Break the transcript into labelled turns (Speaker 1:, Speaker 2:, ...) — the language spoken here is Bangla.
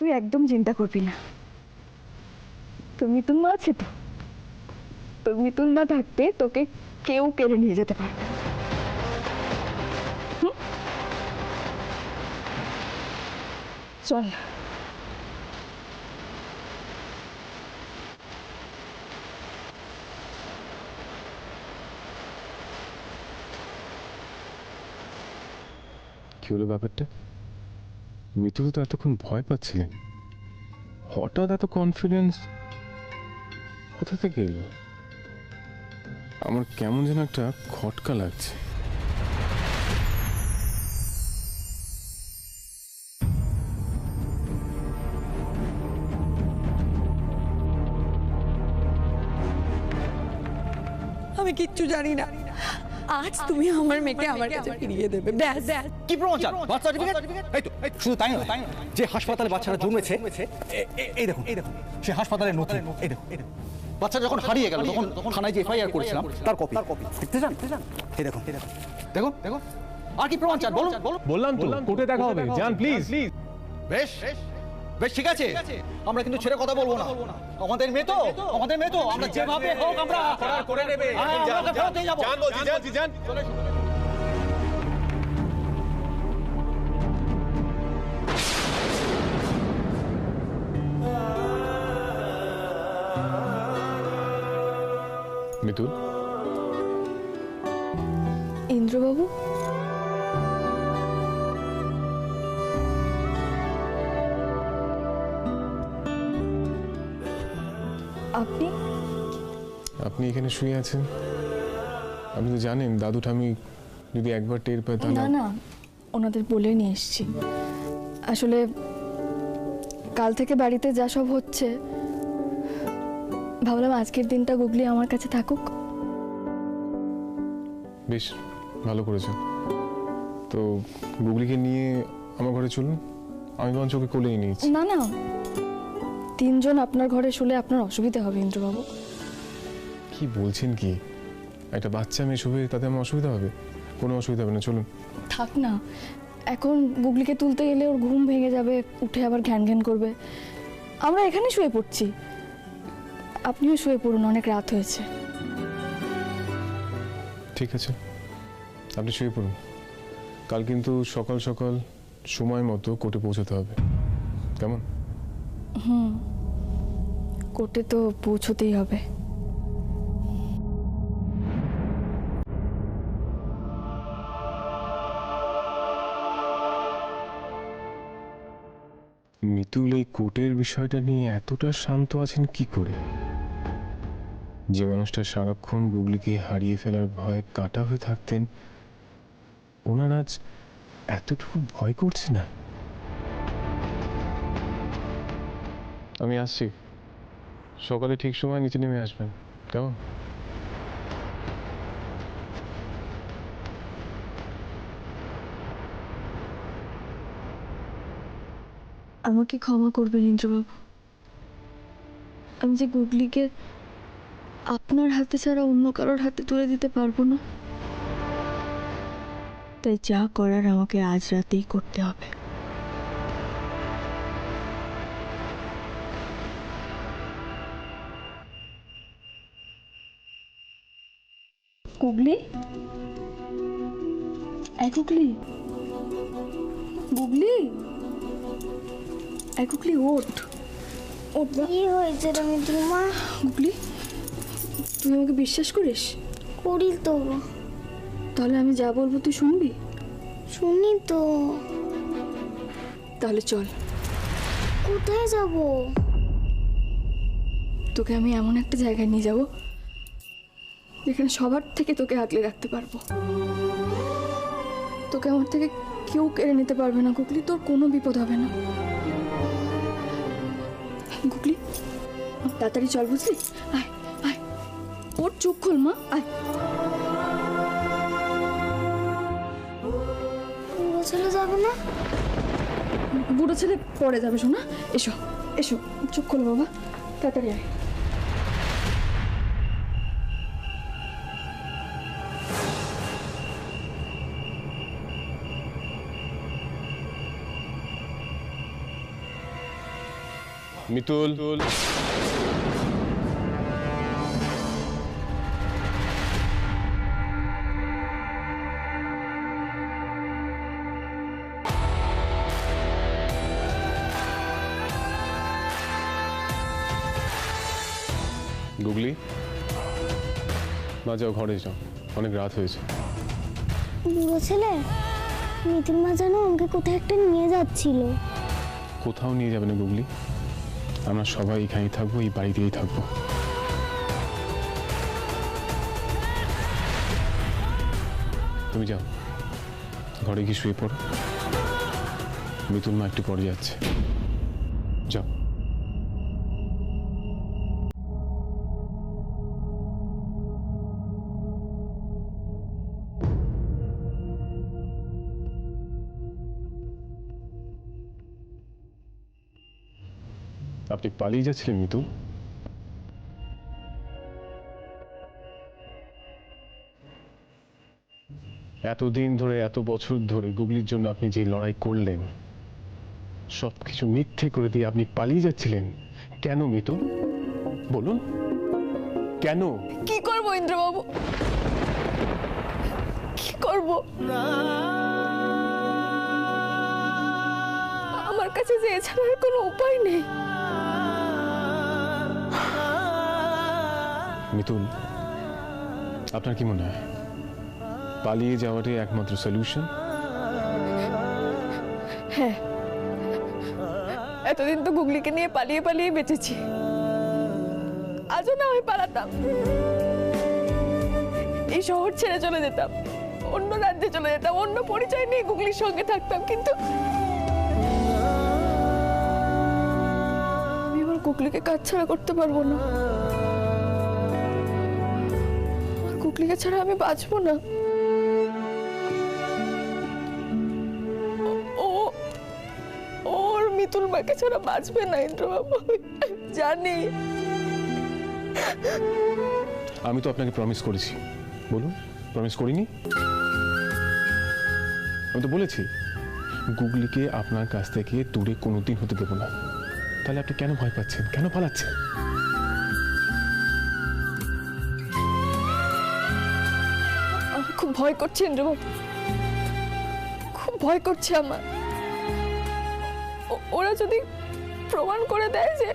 Speaker 1: তুই একদম চিন্তা করবি না, তোর মিতুল মা আছে তো, তোর মিতুল মা থাকতে তোকে কেউ কেড়ে নিয়ে যেতে পারবে না। চল।
Speaker 2: কি হলো ব্যাপারটা? মিতুল তো এতক্ষণ ভয় পাচ্ছিলেন, হঠাৎ এত কনফিডেন্স কোথা থেকে এলো? আমার কেমন যেন একটা খটকা লাগছে।
Speaker 3: আমি কিচ্ছু জানি না, আজ তুমি আমার মেয়েকে আমার কাছে ফিরিয়ে দেবে। ব্যাস।
Speaker 4: কি প্রমাণ চান? Birth certificate? এই তো, শুধু তাই নয়, যে হাসপাতালে বাচ্চারা জন্মেছে এই দেখুন, সে হাসপাতালের নথি, এই দেখুন। বাচ্চা যখন হারিয়ে গেল তখন থানায় যে এফআইআর করেছিলাম তার কপি দেখতে চান? এই দেখুন, দেখুন দেখুন। আর কি প্রমাণ চান বলুন?
Speaker 2: বললাম তো কোর্টে দেখা হবে, যান প্লিজ।
Speaker 4: বেশ বেশ, ঠিক আছে, আমরা কিন্তু ছেড়ে কথা বলবো না। আমাদের মেয়ে তো আমরা যেভাবে হোক আমরা করে নেবে।
Speaker 2: যান বলছি, যান। মিতুল,
Speaker 1: ইন্দ্রবাবু, আপনি
Speaker 2: আপনি এখানে শুয়ে আছেন? আপনি তো জানেন দাদু ঠামি যদি একবার টের পায় তাহলে।
Speaker 1: না না, ওনাদের বলে নিয়ে এসছি। আসলে কাল থেকে বাড়িতে যা সব হচ্ছে, ভাবলাম আজকের দিনটা গুগলি আমার কাছে থাকুক।
Speaker 2: বেশ ভালো করেছেন। তো গুগলিকে নিয়ে আমার ঘরে চলুন, আমি বরঞ্চ ওকে কোলেই নিয়েছি।
Speaker 1: না না, তিনজন আপনার ঘরে শুলে আপনার অসুবিধা হবে ইন্দ্রবাবু।
Speaker 2: কি বলছেন কি? একটা বাচ্চা মেয়ে শোবে, তাতে আমার অসুবিধা হবে? কোনো অসুবিধা হবে না, চলুন।
Speaker 1: থাক না, এখন গুগলিকে তুলতে গেলে ওর ঘুম ভেঙে যাবে, উঠে আবার ঘ্যান ঘ্যান করবে। আমরা এখানে শুয়ে পড়ছি, আপনিও শুয়ে পড়ুন, অনেক রাত হয়েছে।
Speaker 2: ঠিক আছে, আপনি শুয়ে পড়ুন। কাল কিন্তু সকাল সকাল সময় মতো কোর্টে পৌঁছতে হবে, কেমন?
Speaker 1: কোর্টে তো পৌঁছতেই হবে।
Speaker 2: মিতুল এই কোর্টের বিষয়টা নিয়ে এতটা শান্ত আছেন কি করে? যে মানুষটা সারাক্ষণ গুগলিকে হারিয়ে ফেলার ভয়ে কাঁটা হয়ে থাকতেন, ওনার আজ এতটুকু ভয় করছে না। আমি আসছি, সকালে ঠিক সময় নিচে নেমে আসবেন, কেমন?
Speaker 1: আমাকে ক্ষমা করবেন ইন্দ্রবাবু, আমি যে গুগলিকে আপনার হাতে ছাড়া অন্য কারোর হাতে তুলে দিতে পারবো না, তাই যা করার আমাকে আজ রাতেই করতে হবে। গুগলি, গুগলি, গুগলি, গুগলি, ওঠ ওঠ।
Speaker 5: কি হয়েছে তুমি তোমার?
Speaker 1: গুগলি, তুই আমাকে বিশ্বাস করিস?
Speaker 5: করি তো।
Speaker 1: তাহলে আমি যা বলবো তুই শুনবি?
Speaker 5: শুনি তো।
Speaker 1: তাহলে চল।
Speaker 5: কোথায় যাব?
Speaker 1: তোকে আমি এমন একটা জায়গায় নিয়ে যাব যেখানে সবার থেকে তোকে আগলে রাখতে পারবো। তোকে আমার থেকে কেউ কেড়ে নিতে পারবে না গুগলি, তোর কোনো বিপদ হবে না। গুগলি, তাড়াতাড়ি চল, বুঝলি? আয় আয়, ওর চোখ খোল মা, আয়।
Speaker 5: পুরো ছেলে যাবে না?
Speaker 1: বুড়ো ছেলে পরে যাবে, শোনা। এসো এসো, চোখ খোল বাবা, তাড়াতাড়ি আয়।
Speaker 2: মিতুল, গুগলি, মা যাও ঘরে যাও, অনেক রাত হয়েছে।
Speaker 5: বুড়ো ছেলে, মিথিল মা যেন আমাকে কোথায় একটা নিয়ে যাচ্ছিল।
Speaker 2: কোথাও নিয়ে যাবে না গুগলি, আমরা সবাই এখানেই থাকবো, এই বাড়িতেই থাকবো। তুমি যাও ঘরে গিয়ে শুয়ে পড়ো, মিতুল মা একটু পরে যাচ্ছে, যাও। আপনি পালিয়ে যাচ্ছিলেন মিতুল? এতদিন ধরে, এত বছর ধরে গুগলির জন্য আপনি যে লড়াই করলেন, সবকিছু মিথ্যে করে দিয়ে আপনি পালিয়ে যাচ্ছিলেন কেন মিতুল? বলুন কেন?
Speaker 1: কি করব ইন্দ্রবাবু, কি করব? আমার কাছে যে এছাড়ার কোনো উপায় নেই।
Speaker 2: মিতুল, আপনার কি মনে হয় পালিয়ে যাওয়াটাই একমাত্র সলিউশন?
Speaker 1: হ্যাঁ, এতদিন তো গুগলিকে নিয়ে পালিয়ে পালিয়ে বেঁচেছি, আজও না হয় পালাতাম, এই শহর ছেড়ে চলে যেতাম, অন্য রাজ্যে চলে যেতাম, অন্য পরিচয় নিয়ে গুগলির সঙ্গে থাকতাম, কিন্তু আমি আমার গুগলিকে কাছছাড়া করতে পারবো না। আমার গুগলিকে ছাড়া আমি বাঁচবো না। ওর মিতুল মাকে ছাড়া বাঁচবে না ইন্দ্রবাবু, জানি।
Speaker 2: আমি তো আপনাকে প্রমিস করেছি, বলুন প্রমিস করিনি? আমি তো বলেছি গুগলিকে আপনার কাছ থেকে দূরে কোনোদিন হতে দেবো না। তাহলে আপনি কেন ভয় পাচ্ছেন, কেন পালাচ্ছেন?
Speaker 1: আমার খুব ভয় করছে ইন্দ্রবাবু, খুব ভয় করছে আমার। ওরা যদি প্রমাণ করে দেয় যে